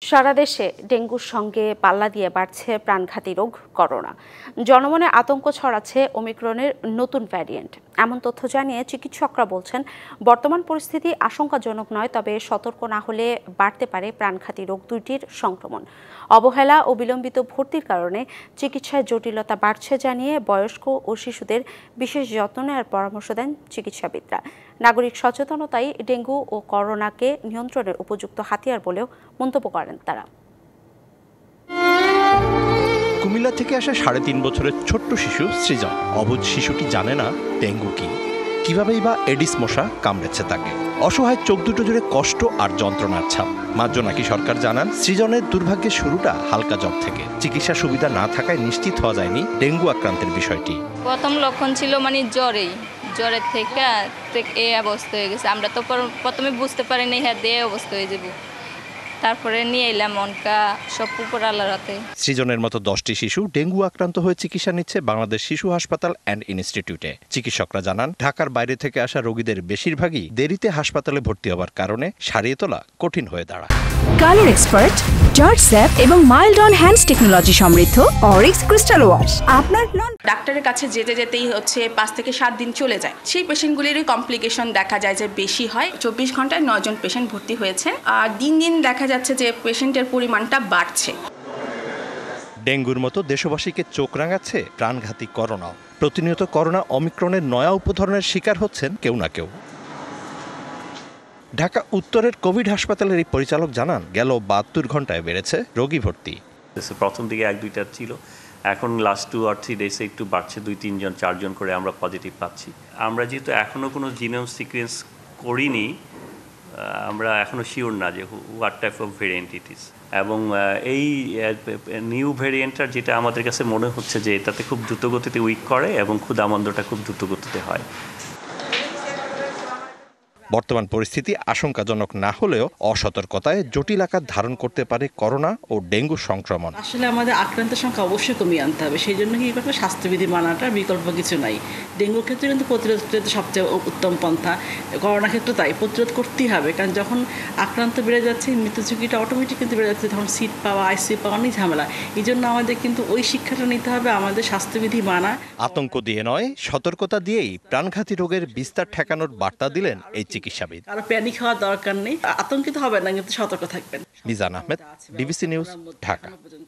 সারা দেশে ডেঙ্গুর সঙ্গে পাল্লা দিয়ে বাড়ছে প্রাণঘাতী রোগ করোনা। জনমনে আতঙ্ক ছড়াচ্ছে ওমিক্রনের নতুন ভ্যারিয়েন্ট। এমন তথ্য জানিয়ে চিকিৎসকরা বলছেন, বর্তমান পরিস্থিতি আশঙ্কাজনক নয়, তবে সতর্ক না হলে বাড়তে পারে প্রাণঘাতী রোগ দুইটির সংক্রমণ। অবহেলা ও বিলম্বিত ভর্তির কারণে চিকিৎসায় জটিলতা বাড়ছে জানিয়ে বয়স্ক ও শিশুদের বিশেষ যত্ন নেওয়ার পরামর্শ দেন চিকিৎসাবিদরা। নাগরিক সচেতনতাই ডেঙ্গু ও করোনাকে নিয়ন্ত্রণের উপযুক্ত হাতিয়ার বলেও মন্তব্য করেন তারা। কুমিল্লা থেকে আসা 3.5 বছরের ছোট্ট শিশু সৃজন। অবুঝ শিশুটি জানে না ডেঙ্গু কি, কিভাবেই বা এডিস মশা কামড়েছে তাকে। অসহায় চোখ দুটো জুড়ে কষ্ট আর যন্ত্রণার ছাপ। মা জোনাকি সরকার জানান, সৃজনের দুর্ভাগ্যের শুরুটা হালকা জ্বর থেকে। চিকিৎসা সুবিধা না থাকায় নিশ্চিত হওয়া যায়নি ডেঙ্গু আক্রান্তের বিষয়টি। প্রথম লক্ষণ ছিল জ্বরের থেকে এই অবস্থা হয়ে গেছে। আমরা তো প্রথমে বুঝতে পারিনি এই অবস্থা হয়ে যাবো। তারপরে নিয়ে এলাম মনকা সব উপর আল্লাহর হাতে। সৃজনের মতো 10টি শিশু ডেঙ্গু আক্রান্ত হয়ে চিকিৎসা নিচ্ছে বাংলাদেশ শিশু হাসপাতাল অ্যান্ড ইনস্টিটিউটে। চিকিৎসকরা জানান, ঢাকার বাইরে থেকে আসা রোগীদের বেশিরভাগই দেরিতে হাসপাতালে ভর্তি হওয়ার কারণে সারিয়ে তোলা কঠিন হয়ে দাঁড়ায়। কালার এক্সপার্ট, জর্জ স্যাপ এবং মাইল্ড অন হ্যান্ডস টেকনোলজি সমৃদ্ধ অরিক্স ক্রিস্টাল ওয়াশ। আপনার ডাক্তারের কাছে যেতেই 5 থেকে 7 দিন চলে যায়। সেই পেশেন্টগুলিরই কমপ্লিকেশন দেখা যায় যে বেশি হয়। 24 ঘন্টায় 9 জন পেশেন্ট ভর্তি হয়েছে। আর দিন দেখা যাচ্ছে যে পেশেন্টের পরিমাণটা বাড়ছে। ডেঙ্গুর মতো দেশবাসীকে চোখ রাঙাচ্ছে প্রাণঘাতী করোনা। প্রতিনিয়ত করোনা অমিক্রনের নয়া উপধরনের শিকার হচ্ছেন কেউ না কেউ। ঢাকা উত্তরের কোভিড হাসপাতালের এই পরিচালক জানান, গেল 72 ঘন্টায় বেড়েছে রোগী ভর্তি। প্রথম দিকে 1-2টা ছিল, এখন লাস্ট 2 or 3 ডেজে একটু বাড়ছে, 2-3 জন 4 জন করে আমরা পজিটিভ পাচ্ছি। আমরা যেহেতু এখনও কোনো জিনোম সিকোয়েন্স করিনি, আমরা এখনও শিওর না যে what type of variant it is. এবং এই নিউ ভেরিয়েন্টটার যেটা আমাদের কাছে মনে হচ্ছে যে এটাতে খুব দ্রুতগতিতে উইক করে এবং ক্ষুধামন্দটা খুব দ্রুতগতিতে হয়। বর্তমান পরিস্থিতি আশঙ্কাজনক না হলেও অসতর্কতায় জটিল আকার ধারণ করতে পারে করোনা ও ডেঙ্গু সংক্রমণ। আসলে আমাদের আক্রান্তের সংখ্যা অবশ্যই কমিয়ে আনতে হবে। সেই জন্য কি করতে, স্বাস্থ্যবিধি মানাটার বিকল্প কিছু নাই। ডেঙ্গুর ক্ষেত্রে কিন্তু প্রতিরোধ সবচেয়ে উত্তম পন্থা। করোনার ক্ষেত্রে তাই প্রতিরোধ করতেই হবে, কারণ যখন আক্রান্ত বেড়ে যাচ্ছে, মৃত্যু ঝুঁকিটা অটোমেটিক কিন্তু বেড়ে যাচ্ছে, তখন সিট পাওয়া, আইসিইউ পাওয়া অনেক ঝামেলা। এই জন্য আমাদের কিন্তু ওই শিক্ষাটা নিতে হবে, আমাদের স্বাস্থ্যবিধি মানা। আতঙ্ক দিয়ে নয়, সতর্কতা দিয়েই প্রাণঘাতী রোগের বিস্তার ঠেকানোর বার্তা দিলেন এই চিকিৎসাবিদ। কারো প্যানিক হওয়ার দরকার নেই, আতঙ্কিত হবে না, কিন্তু সতর্ক থাকবেন। Mizan Ahmed, DBC news, Dhaka.